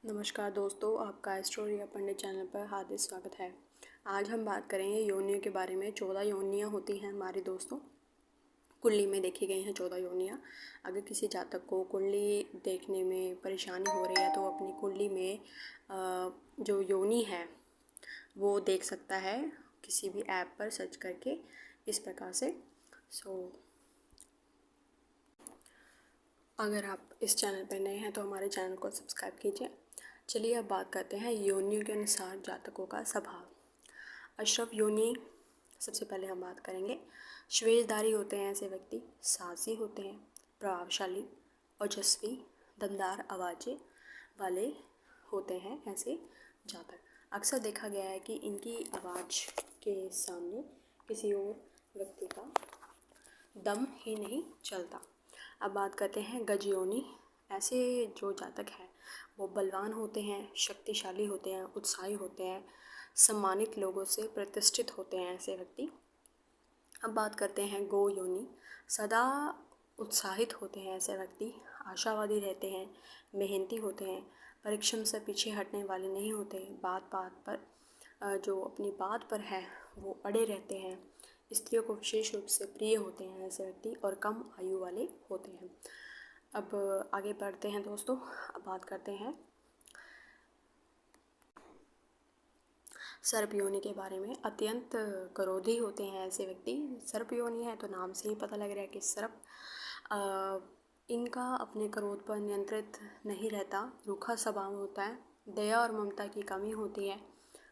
नमस्कार दोस्तों, आपका एस्ट्रोरिया पंडित चैनल पर हार्दिक स्वागत है। आज हम बात करेंगे योनियों के बारे में। 14 योनियाँ होती हैं हमारी दोस्तों, कुंडली में देखी गई हैं 14 योनियाँ। अगर किसी जातक को कुंडली देखने में परेशानी हो रही है तो अपनी कुंडली में जो योनि है वो देख सकता है किसी भी ऐप पर सर्च करके इस प्रकार से। अगर आप इस चैनल पर नए हैं तो हमारे चैनल को सब्सक्राइब कीजिए। चलिए अब बात करते हैं योनियों के अनुसार जातकों का स्वभाव। अशरफ योनि, सबसे पहले हम बात करेंगे। श्वेतधारी होते हैं ऐसे व्यक्ति, साहसी होते हैं, प्रभावशाली, ओजस्वी, दमदार आवाज़ें वाले होते हैं ऐसे जातक। अक्सर देखा गया है कि इनकी आवाज़ के सामने किसी और व्यक्ति का दम ही नहीं चलता। अब बात करते हैं गज योनि। ऐसे जो जातक हैं वो बलवान होते हैं, शक्तिशाली होते हैं, उत्साही होते हैं, सम्मानित लोगों से प्रतिष्ठित होते हैं ऐसे व्यक्ति। अब बात करते हैं गो योनि। सदा उत्साहित होते हैं ऐसे व्यक्ति, आशावादी रहते हैं, मेहनती होते हैं, परिश्रम से पीछे हटने वाले नहीं होते, बात बात पर जो अपनी बात पर है वो अड़े रहते हैं, स्त्रियों को विशेष रूप से प्रिय होते हैं ऐसे व्यक्ति और कम आयु वाले होते हैं। अब आगे बढ़ते हैं दोस्तों। अब बात करते हैं सर्प योनि के बारे में। अत्यंत क्रोधी होते हैं ऐसे व्यक्ति। सर्प योनि है तो नाम से ही पता लग रहा है कि सर्प इनका अपने क्रोध पर नियंत्रित नहीं रहता, रूखा स्वभाव होता है, दया और ममता की कमी होती है,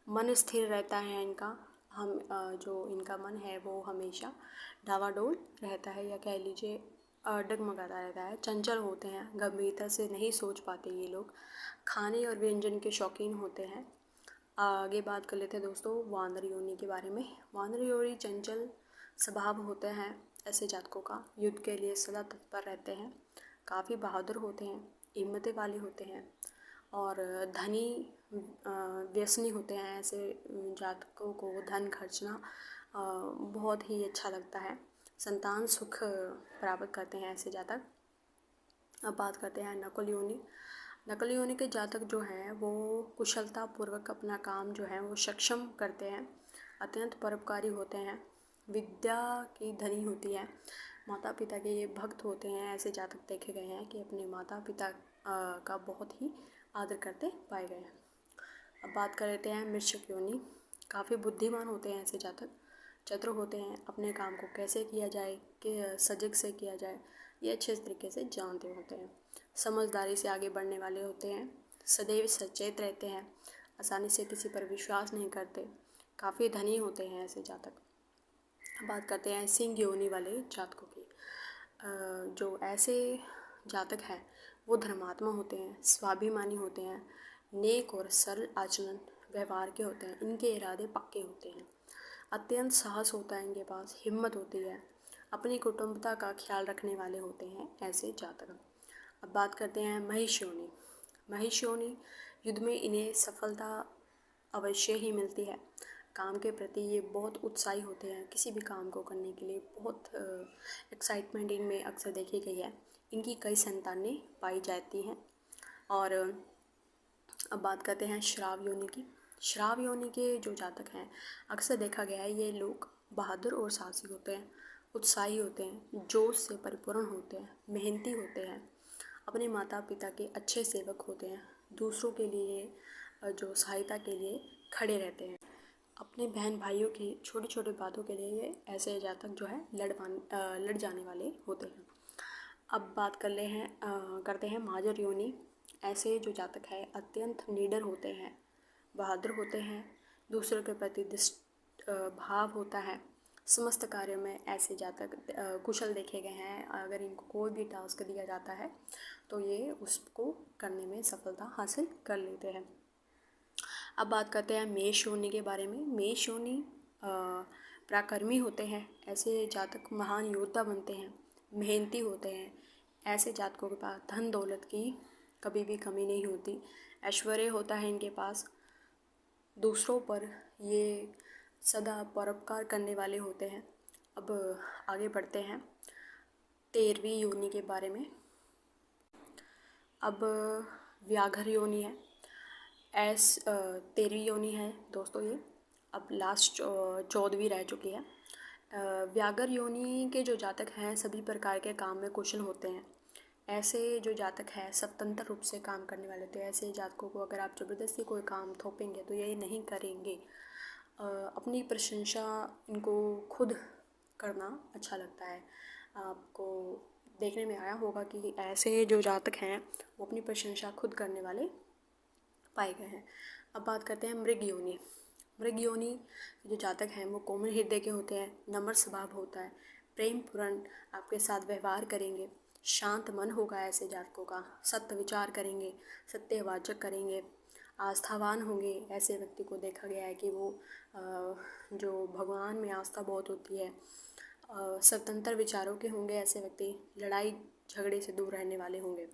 मन स्थिर रहता है इनका। जो इनका मन है वो हमेशा डावाडोल रहता है, या कह लीजिए डगमगाता रहता है। चंचल होते हैं, गंभीरता से नहीं सोच पाते ये लोग। खाने और व्यंजन के शौकीन होते हैं। आगे बात कर लेते हैं दोस्तों वानर योनि के बारे में। वानर योनि चंचल स्वभाव होते हैं ऐसे जातकों का, युद्ध के लिए सदा तत्पर रहते हैं, काफ़ी बहादुर होते हैं, हिम्मत वाले होते हैं और धनी व्यसनी होते हैं। ऐसे जातकों को धन खर्चना बहुत ही अच्छा लगता है, संतान सुख प्राप्त करते हैं ऐसे जातक। अब बात करते हैं नकुल योनि। नकुल योनि के जातक जो हैं वो कुशलता पूर्वक अपना काम जो है वो सक्षम करते हैं, अत्यंत परोपकारी होते हैं, विद्या की धनी होती है, माता पिता के ये भक्त होते हैं। ऐसे जातक देखे गए हैं कि अपने माता पिता का बहुत ही आदर करते पाए गए हैं। अब बात कर लेते हैं वृश्चिक योनि। काफ़ी बुद्धिमान होते हैं ऐसे जातक, चतुर होते हैं, अपने काम को कैसे किया जाए, कि सजग से किया जाए ये अच्छे तरीके से जानते होते हैं, समझदारी से आगे बढ़ने वाले होते हैं, सदैव सचेत रहते हैं, आसानी से किसी पर विश्वास नहीं करते, काफ़ी धनी होते हैं ऐसे जातक। बात करते हैं सिंह योनि वाले जातकों की। जो ऐसे जातक हैं वो धर्मात्मा होते हैं, स्वाभिमानी होते हैं, नेक और सरल आचरण व्यवहार के होते हैं, इनके इरादे पक्के होते हैं, अत्यंत साहस होता है इनके पास, हिम्मत होती है, अपनी कुटुंबता का ख्याल रखने वाले होते हैं ऐसे जातक। अब बात करते हैं महिष योनि। महिष योनि युद्ध में इन्हें सफलता अवश्य ही मिलती है, काम के प्रति ये बहुत उत्साही होते हैं, किसी भी काम को करने के लिए बहुत एक्साइटमेंट इनमें अक्सर देखी गई है। इनकी कई संतानें पाई जाती हैं। और अब बात करते हैं श्राव योनि की। श्राव योनि के जो जातक हैं अक्सर देखा गया है ये लोग बहादुर और साहसी होते हैं, उत्साही होते हैं, जोश से परिपूर्ण होते हैं, मेहनती होते हैं, अपने माता पिता के अच्छे सेवक होते हैं, दूसरों के लिए जो सहायता के लिए खड़े रहते हैं, अपने बहन भाइयों की छोटी छोटी बातों के लिए ये ऐसे जातक जो है लड़ जाने वाले होते हैं। अब बात करते हैं मार्जर योनि। ऐसे जो जातक है अत्यंत निडर होते हैं, बहादुर होते हैं, दूसरों के प्रति भाव होता है, समस्त कार्यों में ऐसे जातक कुशल देखे गए हैं। अगर इनको कोई भी टास्क दिया जाता है तो ये उसको करने में सफलता हासिल कर लेते हैं। अब बात करते हैं मेष योनि के बारे में। मेष योनि पराक्रमी होते हैं, ऐसे जातक महान योद्धा बनते हैं, मेहनती होते हैं, ऐसे जातकों के पास धन दौलत की कभी भी कमी नहीं होती, ऐश्वर्य होता है इनके पास, दूसरों पर ये सदा परोपकार करने वाले होते हैं। अब आगे बढ़ते हैं 13वीं योनि के बारे में। अब व्याघ्र योनि है। एस 13वीं योनि है दोस्तों ये, अब लास्ट 14वीं रह चुकी है। व्यागर योनि के जो जातक हैं सभी प्रकार के काम में कुशल होते हैं। ऐसे जो जातक हैं स्वतंत्र रूप से काम करने वाले होते हैं। ऐसे जातकों को अगर आप ज़बरदस्ती कोई काम थोपेंगे तो ये नहीं करेंगे। अपनी प्रशंसा इनको खुद करना अच्छा लगता है। आपको देखने में आया होगा कि ऐसे जो जातक हैं वो अपनी प्रशंसा खुद करने वाले पाए गए हैं। अब बात करते हैं मृग योनि। मृग योनि जो जातक हैं वो कोमल हृदय के होते हैं, नम्र स्वभाव होता है, प्रेम पूर्ण आपके साथ व्यवहार करेंगे, शांत मन होगा ऐसे जातकों का, सत्य विचार करेंगे, सत्यवाचक करेंगे, आस्थावान होंगे। ऐसे व्यक्ति को देखा गया है कि वो जो भगवान में आस्था बहुत होती है, स्वतंत्र विचारों के होंगे ऐसे व्यक्ति, लड़ाई झगड़े से दूर रहने वाले होंगे।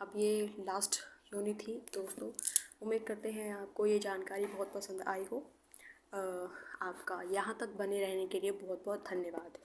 अब ये लास्ट योनि थी दोस्तों। उम्मीद करते हैं आपको ये जानकारी बहुत पसंद आई हो। आपका यहाँ तक बने रहने के लिए बहुत बहुत धन्यवाद।